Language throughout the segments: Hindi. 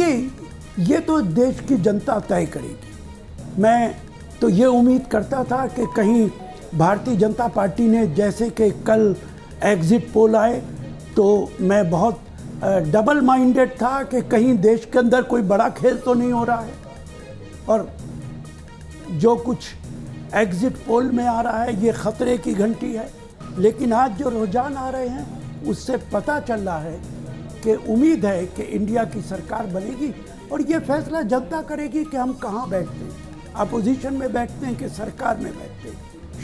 देखिए ये तो देश की जनता तय करेगी। मैं तो ये उम्मीद करता था कि कहीं भारतीय जनता पार्टी ने, जैसे कि कल एग्जिट पोल आए, तो मैं बहुत डबल माइंडेड था कि कहीं देश के अंदर कोई बड़ा खेल तो नहीं हो रहा है। और जो कुछ एग्जिट पोल में आ रहा है ये खतरे की घंटी है। लेकिन आज जो रुझान आ रहे हैं उससे पता चल रहा है कि उम्मीद है कि इंडिया की सरकार बनेगी और ये फैसला जनता करेगी कि हम कहाँ बैठते हैं, अपोजिशन में बैठते हैं कि सरकार में बैठते हैं।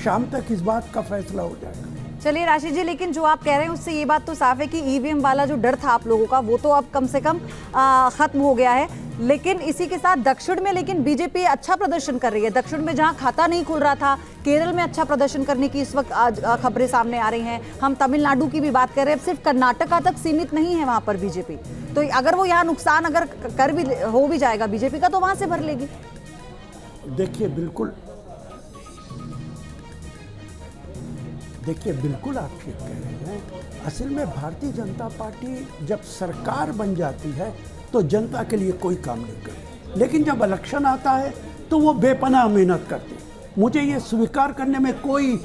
शाम तक इस बात का फैसला हो जाएगा। चलिए राशिद जी, लेकिन जो आप कह रहे हैं उससे ये बात तो साफ है कि ईवीएम वाला जो डर था आप लोगों का वो तो अब कम से कम खत्म हो गया है। लेकिन इसी के साथ दक्षिण में लेकिन बीजेपी अच्छा प्रदर्शन कर रही है। दक्षिण में जहां खाता नहीं खुल रहा था, केरल में अच्छा प्रदर्शन करने की इस वक्त आज खबरें सामने आ रही हैं। हम तमिलनाडु की भी बात कर रहे हैं, सिर्फ कर्नाटका तक सीमित नहीं है वहां पर बीजेपी। तो अगर वो यहाँ नुकसान अगर कर भी हो भी जाएगा बीजेपी का, तो वहां से भर लेगी। देखिए बिल्कुल आप ठीक कह रहे हैं। असल में भारतीय जनता पार्टी जब सरकार बन जाती है तो जनता के लिए कोई काम नहीं करती, लेकिन जब इलेक्शन आता है तो वो बेपनाह मेहनत करती है। मुझे ये स्वीकार करने में कोई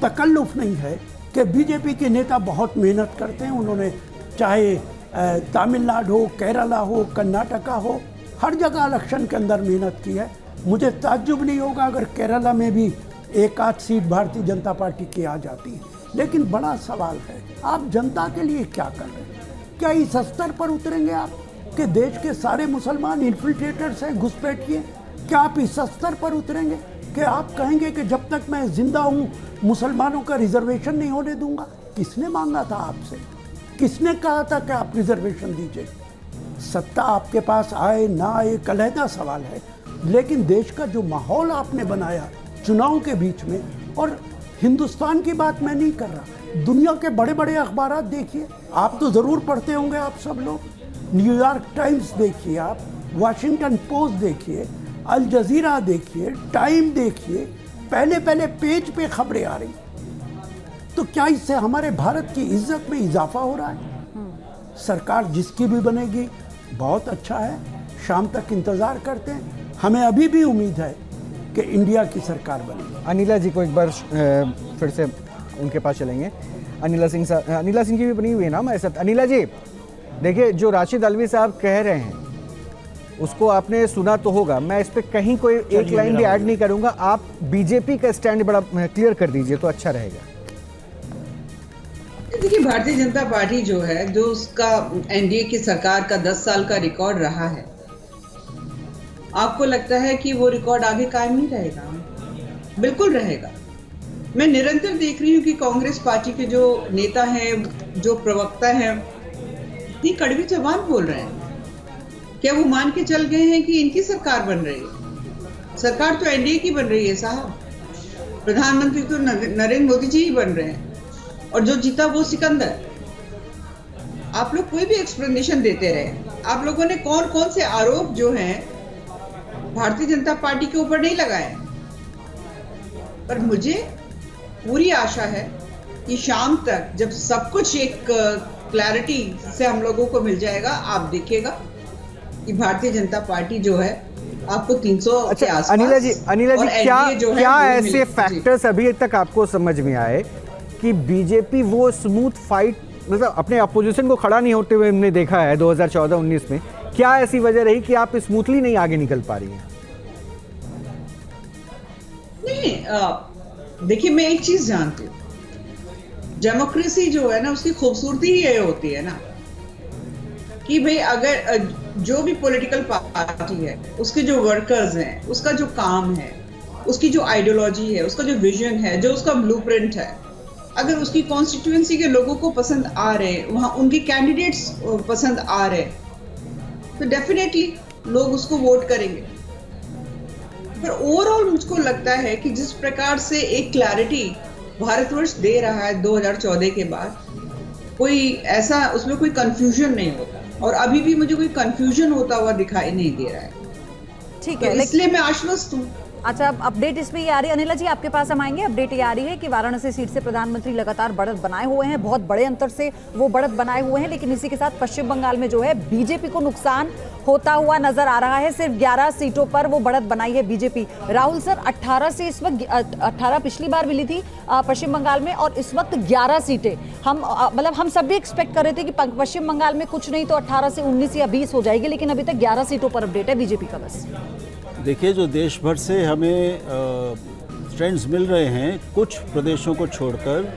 तकल्लुफ़ नहीं है कि बीजेपी के नेता बहुत मेहनत करते हैं। उन्होंने चाहे तमिलनाडु हो, केरला हो, कर्नाटका हो, हर जगह इलेक्शन के अंदर मेहनत की है। मुझे ताज्जुब नहीं होगा अगर केरला में भी एक आध सीट भारतीय जनता पार्टी की आ जाती है। लेकिन बड़ा सवाल है, आप जनता के लिए क्या कर रहे हैं? क्या इस स्तर पर उतरेंगे आप कि देश के सारे मुसलमान इन्फिल्ट्रेटर्स हैं, घुसपैठिए? क्या आप इस स्तर पर उतरेंगे कि आप कहेंगे कि जब तक मैं जिंदा हूँ मुसलमानों का रिजर्वेशन नहीं होने दूंगा? किसने मांगा था आपसे? किसने कहा था कि आप रिजर्वेशन दीजिए? सत्ता आपके पास आए ना आए एक अलहदा सवाल है, लेकिन देश का जो माहौल आपने बनाया चुनाव के बीच में, और हिंदुस्तान की बात मैं नहीं कर रहा, दुनिया के बड़े बड़े अखबार देखिए, आप तो ज़रूर पढ़ते होंगे आप सब लोग। न्यूयॉर्क टाइम्स देखिए, आप वाशिंगटन पोस्ट देखिए, अल जजीरा देखिए, टाइम देखिए, पहले पेज पे खबरें आ रही। तो क्या इससे हमारे भारत की इज्जत में इजाफा हो रहा है? सरकार जिसकी भी बनेगी बहुत अच्छा है, शाम तक इंतज़ार करते हैं। हमें अभी भी उम्मीद है कि इंडिया की सरकार बनेगी। अनिला जी को एक बार फिर से उनके पास चलेंगे। अनिला सिंह जी भी बनी हुई है ना हमारे साथ। अनिला जी देखिए, जो राशिद अल्वी साहब कह रहे हैं उसको आपने सुना तो होगा, मैं इस पर कहीं कोई एक लाइन भी ऐड नहीं करूंगा। आप बीजेपी का स्टैंड बड़ा क्लियर कर दीजिए तो अच्छा रहेगा। देखिए, भारतीय जनता पार्टी जो है, जो उसका एनडीए की सरकार का 10 साल का रिकॉर्ड रहा है, आपको लगता है कि वो रिकॉर्ड आगे कायम नहीं रहेगा? बिल्कुल रहेगा। मैं निरंतर देख रही हूँ कि कांग्रेस पार्टी के जो नेता हैं, जो प्रवक्ता हैं, इतनी कड़वी जबान बोल रहे हैं। क्या वो मान के चल गए हैं कि इनकी सरकार बन रही है? सरकार तो एनडीए की बन रही है साहब। प्रधानमंत्री तो नरेंद्र मोदी जी ही बन रहे हैं, और जो जीता वो सिकंदर। आप लोग कोई भी एक्सप्लेनेशन देते रहे। आप लोगों ने कौन कौन से आरोप जो हैं भारतीय जनता पार्टी के ऊपर नहीं लगाए, पर मुझे पूरी आशा है कि शाम तक जब सब कुछ एक क्लैरिटी से हम लोगों को मिल जाएगा, आप देखिएगा कि भारतीय जनता पार्टी जो है आपको 300 के आसपास। अनिला जी क्या ऐसे फैक्टर्स अभी तक आपको समझ में आए कि बीजेपी वो स्मूथ फाइट, मतलब अपने अपोजिशन को खड़ा नहीं होते हुए हमने देखा है 2014-19 में, क्या ऐसी वजह रही कि आप स्मूथली नहीं आगे निकल पा रही हैं? नहीं, देखिए, मैं एक चीज जानती हूँ, डेमोक्रेसी जो है ना, उसकी खूबसूरती ही ये होती है ना कि भाई अगर जो भी पॉलिटिकल पार्टी है, उसके जो वर्कर्स हैं, उसका जो काम है, उसकी जो आइडियोलॉजी है, उसका जो विजन है, जो उसका ब्लूप्रिंट है, अगर उसकी कॉन्स्टिट्यूएंसी के लोगों को पसंद आ रहे हैं, वहाँ उनके कैंडिडेट्स पसंद आ रहे हैं, तो डेफिनेटली लोग उसको वोट करेंगे। पर ओवरऑल मुझको लगता है कि जिस प्रकार से एक क्लैरिटी भारतवर्ष दे रहा है 2014 के बाद, कोई ऐसा उसमें कोई कंफ्यूजन नहीं होता, और अभी भी मुझे कोई कंफ्यूजन होता हुआ दिखाई नहीं दे रहा है। ठीक है, तो इसलिए मैं आश्वस्त हूँ। अच्छा, अब अपडेट इसमें ये आ रही है, अनिला जी आपके पास हम आएंगे। अपडेट ये आ रही है कि वाराणसी सीट से प्रधानमंत्री लगातार बढ़त बनाए हुए हैं, बहुत बड़े अंतर से वो बढ़त बनाए हुए हैं, लेकिन इसी के साथ पश्चिम बंगाल में जो है बीजेपी को नुकसान होता हुआ नजर आ रहा है। सिर्फ 11 सीटों पर वो बढ़त बनाई है बीजेपी। राहुल सर, 18 से इस वक्त 18 पिछली बार मिली थी पश्चिम बंगाल में, और इस वक्त 11 सीटें। हम सब भी एक्सपेक्ट कर रहे थे कि पश्चिम बंगाल में कुछ नहीं तो 18 से 19 या 20 हो जाएगी, लेकिन अभी तक 11 सीटों पर अपडेट है बीजेपी का। बस देखिए, जो देश भर से हमें ट्रेंड्स मिल रहे हैं कुछ प्रदेशों को छोड़कर,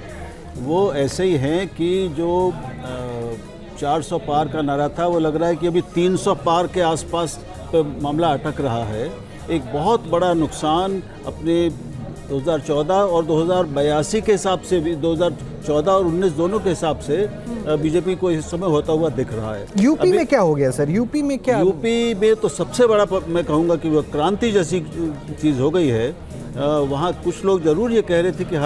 वो ऐसे ही हैं कि जो 400 पार का नारा था, वो लग रहा है कि अभी 300 पार के आसपास मामला अटक रहा है। एक बहुत बड़ा नुकसान अपने 2014 और 2082 के हिसाब से भी, 2014 और 19 दोनों के हिसाब से बीजेपी को इस समय होता हुआ दिख रहा है। यूपी में क्या हो गया सर? यूपी में क्या? यूपी में तो सबसे बड़ा मैं कहूँगा कि वो क्रांति जैसी चीज़ हो गई है। वहाँ कुछ लोग ज़रूर ये कह रहे थे कि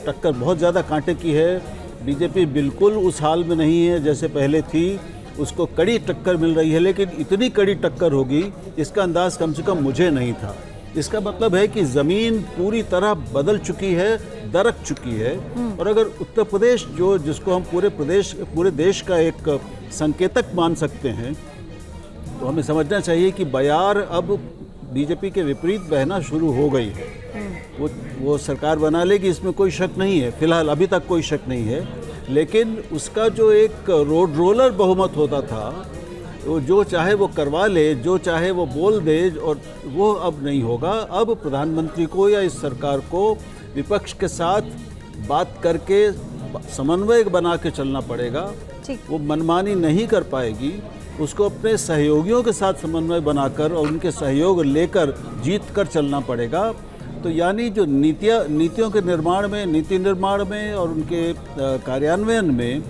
टक्कर बहुत ज़्यादा कांटे की है। बीजेपी बिल्कुल उस हाल में नहीं है जैसे पहले थी, उसको कड़ी टक्कर मिल रही है, लेकिन इतनी कड़ी टक्कर होगी इसका अंदाज़ कम से कम मुझे नहीं था। इसका मतलब है कि ज़मीन पूरी तरह बदल चुकी है, दरक चुकी है। और अगर उत्तर प्रदेश जिसको हम पूरे देश का एक संकेतक मान सकते हैं, तो हमें समझना चाहिए कि बयार अब बीजेपी के विपरीत बहना शुरू हो गई है। वो सरकार बना लेगी, इसमें कोई शक नहीं है, फिलहाल अभी तक कोई शक नहीं है। लेकिन उसका जो एक रोड रोलर बहुमत होता था, वो जो चाहे वो करवा ले, जो चाहे वो बोल दे, और वो अब नहीं होगा। अब प्रधानमंत्री को या इस सरकार को विपक्ष के साथ बात करके समन्वय बना के चलना पड़ेगा। वो मनमानी नहीं कर पाएगी, उसको अपने सहयोगियों के साथ समन्वय बनाकर और उनके सहयोग लेकर जीत कर चलना पड़ेगा। तो यानी जो नीतियों के नीति निर्माण में और उनके कार्यान्वयन में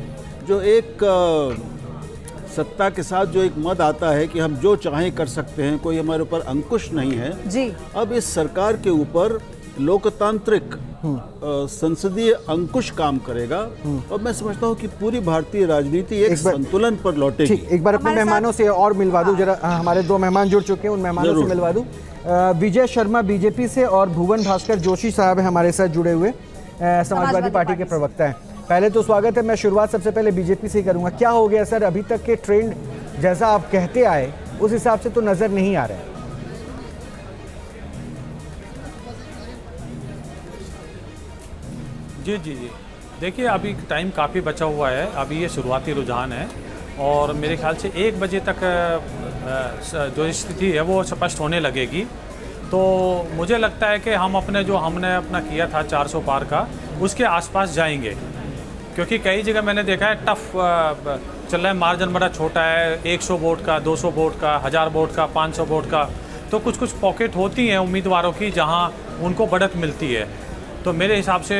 जो एक सत्ता के साथ जो एक मद आता है कि हम जो चाहें कर सकते हैं, कोई हमारे ऊपर अंकुश नहीं है जी। अब इस सरकार के ऊपर लोकतांत्रिक संसदीय अंकुश काम करेगा, और मैं समझता हूँ कि पूरी भारतीय राजनीति एक संतुलन पर लौटेगी। एक बार अपने मेहमानों से और मिलवा दूं जरा। हमारे 2 मेहमान जुड़ चुके हैं, उन मेहमानों से मिलवा दूं। विजय शर्मा बीजेपी से और भुवन भास्कर जोशी साहब है हमारे साथ जुड़े हुए, समाजवादी पार्टी के प्रवक्ता हैं। पहले तो स्वागत है। मैं शुरुआत सबसे पहले बीजेपी से ही करूंगा। क्या हो गया सर? अभी तक के ट्रेंड जैसा आप कहते आए उस हिसाब से तो नजर नहीं आ रहा है। जी जी जी, देखिए अभी टाइम काफ़ी बचा हुआ है, अभी ये शुरुआती रुझान है, और मेरे ख्याल से 1 बजे तक जो स्थिति है वो स्पष्ट होने लगेगी। तो मुझे लगता है कि हमने अपना किया था 400 पार का, उसके आसपास जाएंगे, क्योंकि कई जगह मैंने देखा है टफ चल रहा है, मार्जिन बड़ा छोटा है, 100 वोट का, 200 वोट का, 1000 वोट का, 500 वोट का। तो कुछ पॉकेट होती हैं उम्मीदवारों की जहां उनको बढ़त मिलती है। तो मेरे हिसाब से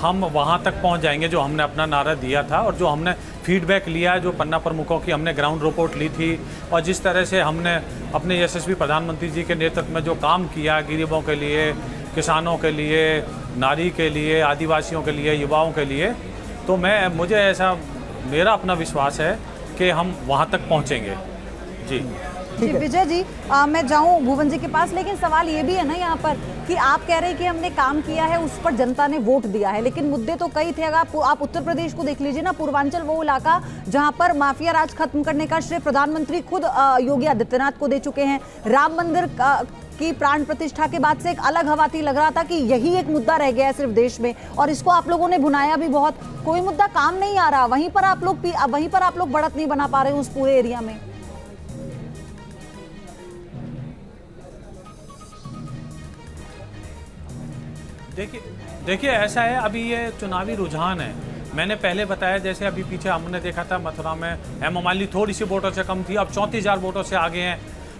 हम वहां तक पहुंच जाएंगे जो हमने अपना नारा दिया था, और जो हमने फीडबैक लिया, जो पन्ना प्रमुखों की हमने ग्राउंड रिपोर्ट ली थी, और जिस तरह से हमने अपने यशस्वी प्रधानमंत्री जी के नेतृत्व में जो काम किया गरीबों के लिए, किसानों के लिए, नारी के लिए, आदिवासियों के लिए, युवाओं के लिए, तो मेरा अपना विश्वास है कि हम वहां तक पहुंचेंगे। जी जी विजय जी, मैं जाऊं भुवन जी के पास, लेकिन सवाल ये भी है ना यहाँ पर कि आप कह रहे हैं कि हमने काम किया है, उस पर जनता ने वोट दिया है, लेकिन मुद्दे तो कई थे। अगर आप उत्तर प्रदेश को देख लीजिए ना, पूर्वांचल वो इलाका जहाँ पर माफिया राज खत्म करने का श्रेय प्रधानमंत्री खुद योगी आदित्यनाथ को दे चुके हैं। राम मंदिर की प्राण प्रतिष्ठा के बाद से एक अलग हवा थी, लग रहा था कि यही एक मुद्दा रह गया है सिर्फ देश में, और इसको आप लोगों ने भुनाया भी बहुत। कोई मुद्दा काम नहीं आ रहा, वहीं पर आप लोग बढ़त नहीं बना पा रहे उस पूरे एरिया में। देखिए ऐसा है, अभी ये चुनावी रुझान है। मैंने पहले बताया, जैसे अभी पीछे हमने देखा था मथुरा में हेमा मालिनी थोड़ी सी वोटों से कम थी, अब 34,000 वोटों से आगे हैं।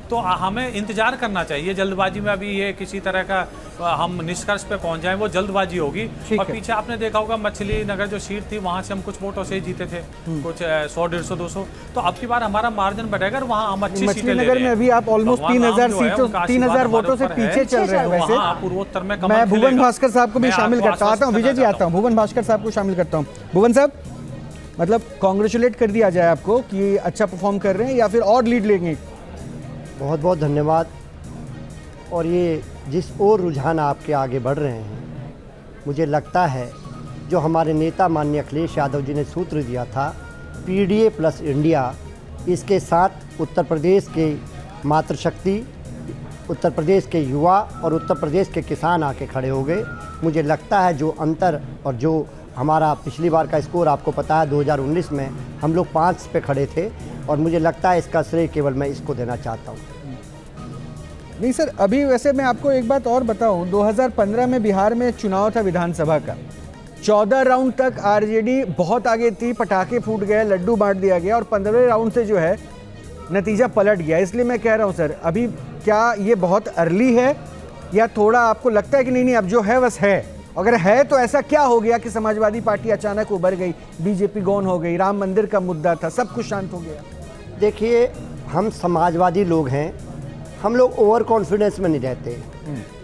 तो हमें इंतजार करना चाहिए, जल्दबाजी में अभी ये किसी तरह का हम निष्कर्ष पे पहुंच जाएं, वो जल्दबाजी होगी। और पीछे आपने देखा होगा मछली नगर जो सीट थी, वहां से हम कुछ वोटों से ही जीते थे, कुछ 100, 150, 200। तो अब की बार हमारा मार्जिन बढ़ेगा, वहाँ हम अच्छी सीटें ले रहे हैं। नगर में अभी आप ऑलमोस्ट 3,000 वोटों से पीछे चल रहे हैं। वैसे पूर्वोत्तर में मैं भुवन भास्कर साहब को भी शामिल करता हूँ। विजय जी आता हूँ, भुवन भास्कर साहब को शामिल करता हूँ। भुवन साहब, मतलब कॉन्ग्रेचुलेट कर दिया जाए आपको कि अच्छा परफॉर्म कर रहे हैं, या फिर और लीड लेंगे? बहुत बहुत धन्यवाद। और ये जिस ओर रुझान आपके आगे बढ़ रहे हैं, मुझे लगता है जो हमारे नेता माननीय अखिलेश यादव जी ने सूत्र दिया था पीडीए प्लस इंडिया, इसके साथ उत्तर प्रदेश के मातृशक्ति, उत्तर प्रदेश के युवा और उत्तर प्रदेश के किसान आके खड़े हो गए। मुझे लगता है जो अंतर और जो हमारा पिछली बार का स्कोर आपको पता है 2019 में हम लोग 5 पे खड़े थे, और मुझे लगता है इसका श्रेय केवल मैं इसको देना चाहता हूँ। नहीं सर, अभी वैसे मैं आपको एक बात और बताऊं, 2015 में बिहार में चुनाव था विधानसभा का, 14 राउंड तक आरजेडी बहुत आगे थी, पटाखे फूट गए, लड्डू बांट दिया गया, और 15वें राउंड से जो है नतीजा पलट गया। इसलिए मैं कह रहा हूं सर, अभी क्या ये बहुत अर्ली है या थोड़ा आपको लगता है कि नहीं अब जो है बस है? अगर है तो ऐसा क्या हो गया कि समाजवादी पार्टी अचानक उभर गई, बीजेपी गौन हो गई, राम मंदिर का मुद्दा था, सब कुछ शांत हो गया? देखिए, हम समाजवादी लोग हैं, हम लोग ओवर कॉन्फिडेंस में नहीं रहते।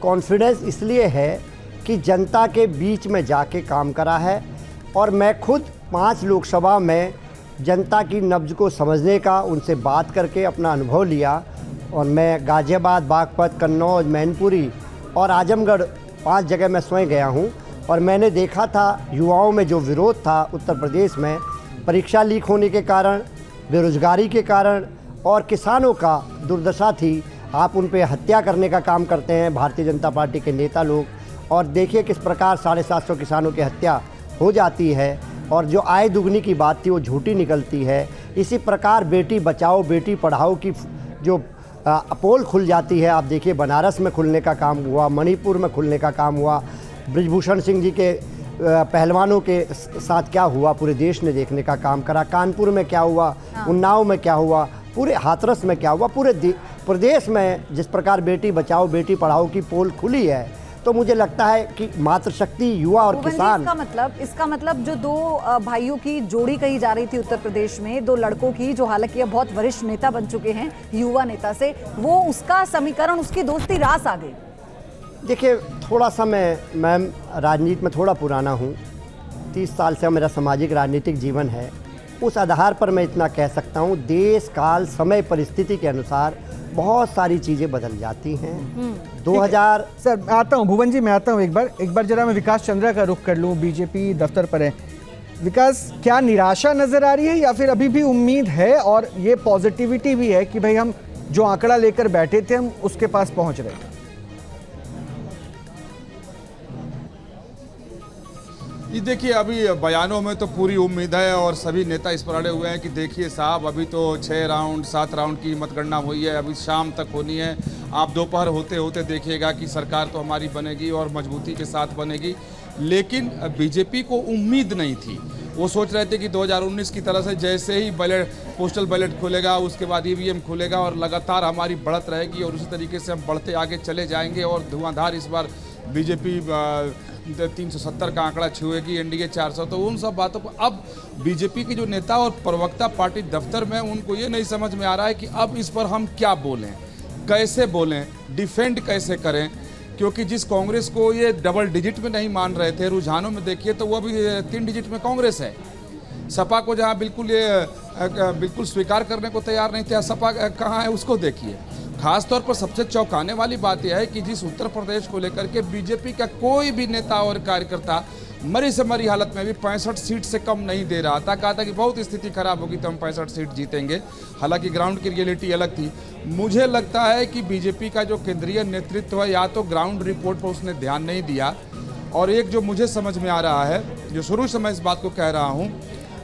कॉन्फिडेंस इसलिए है कि जनता के बीच में जाके काम करा है, और मैं खुद 5 लोकसभा में जनता की नब्ज को समझने का, उनसे बात करके अपना अनुभव लिया, और मैं गाज़ियाबाद, बागपत, कन्नौज, मैनपुरी और आजमगढ़ 5 जगह मैं स्वयं गया हूं, और मैंने देखा था युवाओं में जो विरोध था उत्तर प्रदेश में, परीक्षा लीक होने के कारण, बेरोजगारी के कारण, और किसानों का दुर्दशा थी। आप उन पे हत्या करने का काम करते हैं भारतीय जनता पार्टी के नेता लोग, और देखिए किस प्रकार 750 किसानों की हत्या हो जाती है, और जो आय दुगनी की बात थी वो झूठी निकलती है। इसी प्रकार बेटी बचाओ बेटी पढ़ाओ की जो पोल खुल जाती है, आप देखिए बनारस में खुलने का काम हुआ, मणिपुर में खुलने का काम हुआ, बृजभूषण सिंह जी के पहलवानों के साथ क्या हुआ पूरे देश ने देखने का काम करा, कानपुर में क्या हुआ, उन्नाव में क्या हुआ, पूरे हाथरस में क्या हुआ, पूरे प्रदेश में जिस प्रकार बेटी बचाओ बेटी पढ़ाओ की पोल खुली है, तो मुझे लगता है कि मातृशक्ति, युवा और किसान। इसका मतलब जो 2 भाइयों की जोड़ी कही जा रही थी उत्तर प्रदेश में, 2 लड़कों की, जो हालांकि अब बहुत वरिष्ठ नेता बन चुके हैं युवा नेता से, वो उसका समीकरण, उसकी दोस्ती रास आ गई। देखिए, थोड़ा सा मैं राजनीति में थोड़ा पुराना हूँ, 30 साल से मेरा सामाजिक राजनीतिक जीवन है, उस आधार पर मैं इतना कह सकता हूँ, देश काल समय परिस्थिति के अनुसार बहुत सारी चीज़ें बदल जाती हैं। 2000 सर मैं आता हूँ, भुवन जी मैं आता हूँ, एक बार जरा मैं विकास चंद्रा का रुख कर लूँ, बीजेपी दफ्तर पर है। विकास, क्या निराशा नजर आ रही है या फिर अभी भी उम्मीद है और ये पॉजिटिविटी भी है कि भाई हम जो आंकड़ा लेकर बैठे थे हम उसके पास पहुंच रहे हैं? ये देखिए, अभी बयानों में तो पूरी उम्मीद है और सभी नेता इस पर अड़े हुए हैं कि देखिए साहब, अभी तो 6 राउंड 7 राउंड की मतगणना हुई है, अभी शाम तक होनी है, आप दोपहर होते होते देखिएगा कि सरकार तो हमारी बनेगी और मजबूती के साथ बनेगी। लेकिन बीजेपी को उम्मीद नहीं थी, वो सोच रहे थे कि 2019 की तरह से जैसे ही पोस्टल बैलेट खुलेगा उसके बाद ईवीएम खुलेगा और लगातार हमारी बढ़त रहेगी और उसी तरीके से हम बढ़ते आगे चले जाएंगे और धुआंधार इस बार बीजेपी 370 का आंकड़ा छुएगी, एनडीए 400। तो उन सब बातों पर अब बीजेपी के जो नेता और प्रवक्ता पार्टी दफ्तर में, उनको ये नहीं समझ में आ रहा है कि अब इस पर हम क्या बोलें, कैसे बोलें, डिफेंड कैसे करें, क्योंकि जिस कांग्रेस को ये डबल डिजिट में नहीं मान रहे थे, रुझानों में देखिए तो वो अभी 3 डिजिट में कांग्रेस है। सपा को जहाँ बिल्कुल स्वीकार करने को तैयार नहीं थे, सपा कहाँ है उसको देखिए। खासतौर पर सबसे चौंकाने वाली बात यह है कि जिस उत्तर प्रदेश को लेकर के बीजेपी का कोई भी नेता और कार्यकर्ता मरी से मरी हालत में भी 65 सीट से कम नहीं दे रहा था। कहा था कि बहुत स्थिति खराब होगी तो हम 65 सीट जीतेंगे। हालांकि ग्राउंड की रियलिटी अलग थी। मुझे लगता है कि बीजेपी का जो केंद्रीय नेतृत्व है, या तो ग्राउंड रिपोर्ट पर उसने ध्यान नहीं दिया, और एक जो मुझे समझ में आ रहा है, जो शुरू से मैं इस बात को कह रहा हूँ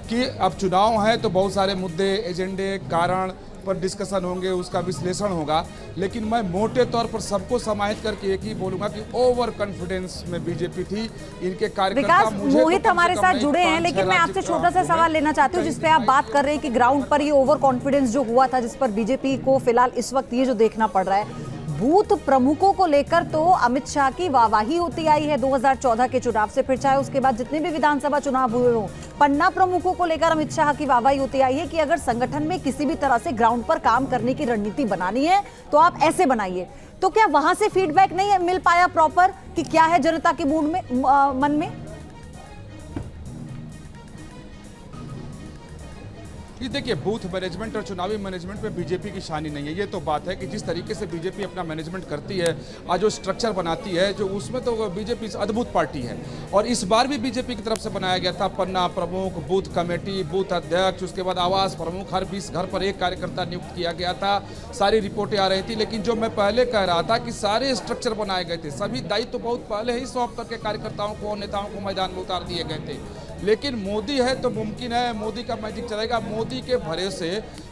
कि अब चुनाव है तो बहुत सारे मुद्दे, एजेंडे, कारण पर डिस्कशन होंगे, उसका विश्लेषण होगा, लेकिन मैं मोटे तौर पर सबको समाहित करके एक ही बोलूंगा कि ओवर कॉन्फिडेंस में बीजेपी थी। इनके कार्यकर्ता विकास, मोहित हमारे साथ जुड़े हैं, लेकिन मैं आपसे छोटा सा सवाल लेना चाहती हूँ, जिसपे आप बात कर रहे हैं कि ग्राउंड पर ये ओवर कॉन्फिडेंस जो हुआ था, जिस पर बीजेपी को फिलहाल इस वक्त ये जो देखना पड़ रहा है, बूथ प्रमुखों को लेकर तो अमित शाह की वाहवाही होती आई है 2014 के चुनाव से, फिर चाहे उसके बाद जितने भी विधानसभा चुनाव हुए हों, पन्ना प्रमुखों को लेकर अमित शाह की वाहवाही होती आई है कि अगर संगठन में किसी भी तरह से ग्राउंड पर काम करने की रणनीति बनानी है तो आप ऐसे बनाइए। तो क्या वहां से फीडबैक नहीं मिल पाया प्रॉपर कि क्या है जनता के मूड में, मन में? ये देखिए, बूथ मैनेजमेंट और चुनावी मैनेजमेंट पे बीजेपी की शानी नहीं है। ये तो बात है कि जिस तरीके से बीजेपी अपना मैनेजमेंट करती है, आज जो स्ट्रक्चर बनाती है, जो उसमें तो बीजेपी अद्भुत पार्टी है। और इस बार भी बीजेपी की तरफ से बनाया गया था पन्ना प्रमुख, बूथ कमेटी, बूथ अध्यक्ष, उसके बाद आवास प्रमुख, हर 20 घर पर एक कार्यकर्ता नियुक्त किया गया था। सारी रिपोर्टें आ रही थी। लेकिन जो मैं पहले कह रहा था कि सारे स्ट्रक्चर बनाए गए थे, सभी दायित्व तो बहुत पहले ही सौंप करके कार्यकर्ताओं को और नेताओं को मैदान में उतार दिए गए थे। लेकिन मोदी है तो मुमकिन है, मोदी का मैजिक चलेगा। मोदी के भरोसे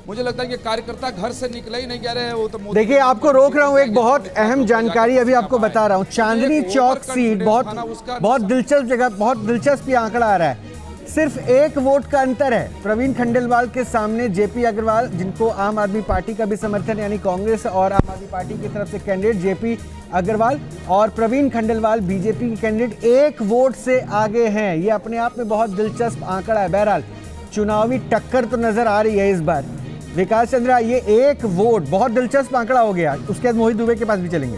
मुझे लगता है कि कार्यकर्ता घर से निकले ही नहीं कह रहे हैं। वो तो देखिए, आपको रोक रहा हूं, एक बहुत अहम जानकारी अभी आपको बता रहा हूं। चांदनी चौक सीट बहुत दिलचस्प जगह, बहुत दिलचस्प आंकड़ा आ रहा है। सिर्फ 1 वोट का अंतर है प्रवीण खंडेलवाल के सामने जेपी अग्रवाल, जिनको आम आदमी पार्टी का भी समर्थन, यानी कांग्रेस और आम आदमी पार्टी की तरफ से कैंडिडेट जेपी अग्रवाल और प्रवीण खंडेलवाल बीजेपी के कैंडिडेट 1 वोट से आगे हैं। ये अपने आप में बहुत दिलचस्प आंकड़ा है। बहरहाल चुनावी टक्कर तो नजर आ रही है इस बार। विकास चंद्रा, ये 1 वोट बहुत दिलचस्प आंकड़ा हो गया। उसके बाद मोहित दुबे के पास भी चलेंगे।